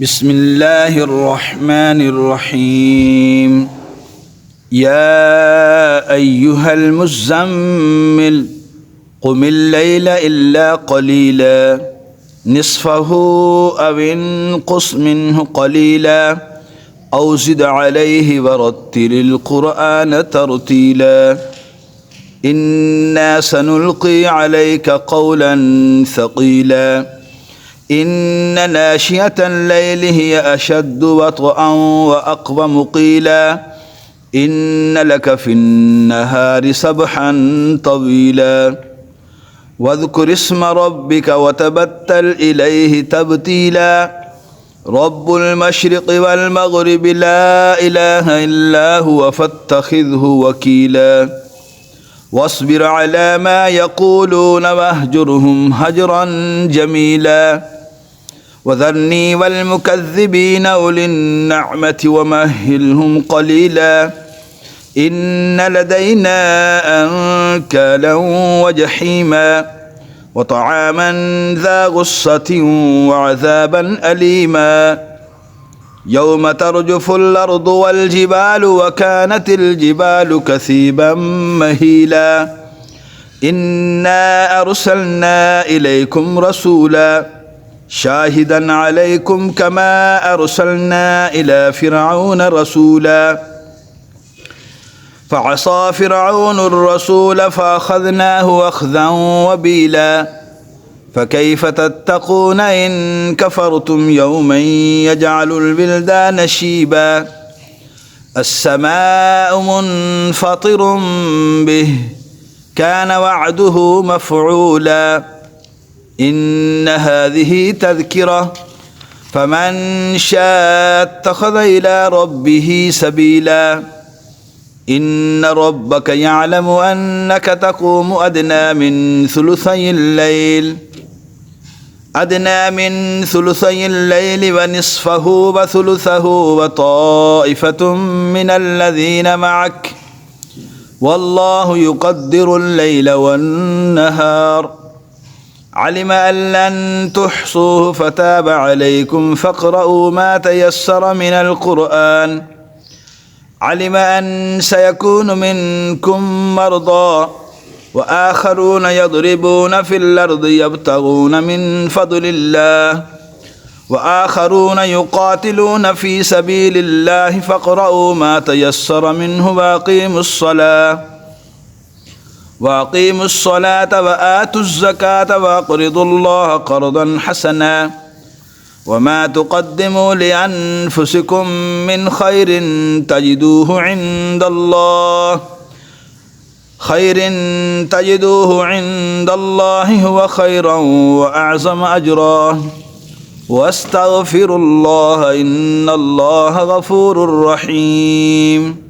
بسم الله الرحمن الرحيم. يا أيها المزمل قم الليل إلا قليلا نصفه أو انقص منه قليلا أو زد عليه ورتل القرآن ترتيلا إنا سنلقي عليك قولا ثقيلا إن ناشئة الليل هي أشد وطئا وأقوم قيلا إن لك في النهار سبحا طويلا واذكر اسم ربك وتبتل إليه تبتيلا رب المشرق والمغرب لا إله إلا هو فاتخذه وكيلا واصبر على ما يقولون واهجرهم هجرا جميلا وذرني والمكذبين أولي النعمة ومهلهم قليلا إن لدينا أنكالا وجحيما وطعاما ذا غصة وعذابا أليما يوم ترجف الأرض والجبال وكانت الجبال كثيبا مهيلا إنا أرسلنا إليكم رسولا شاهدا عليكم كما أرسلنا إلى فرعون رسولا فعصى فرعون الرسول فأخذناه أخذا وبيلا فكيف تتقون إن كفرتم يوما يجعل البلدان شيبا السماء منفطر به كان وعده مفعولا إن هذه تذكرة فمن شاء اتخذ إلى ربه سبيلا إن ربك يعلم أنك تقوم أدنى من ثلثي الليل ونصفه وثلثه وطائفة من الذين معك والله يقدر الليل والنهار علم أن لن تحصوه فتاب عليكم فاقرؤوا ما تيسر من القرآن علم أن سيكون منكم مرضى وآخرون يضربون في الأرض يبتغون من فضل الله وآخرون يقاتلون في سبيل الله فاقرؤوا ما تيسر منه وأقيموا الصلاة وآتوا الزكاة وأقرضوا الله قرضا حسنا وما تقدموا لأنفسكم من خير تجدوه عند الله هو خيرا وأعظم أجرا واستغفروا الله إن الله غفور رحيم.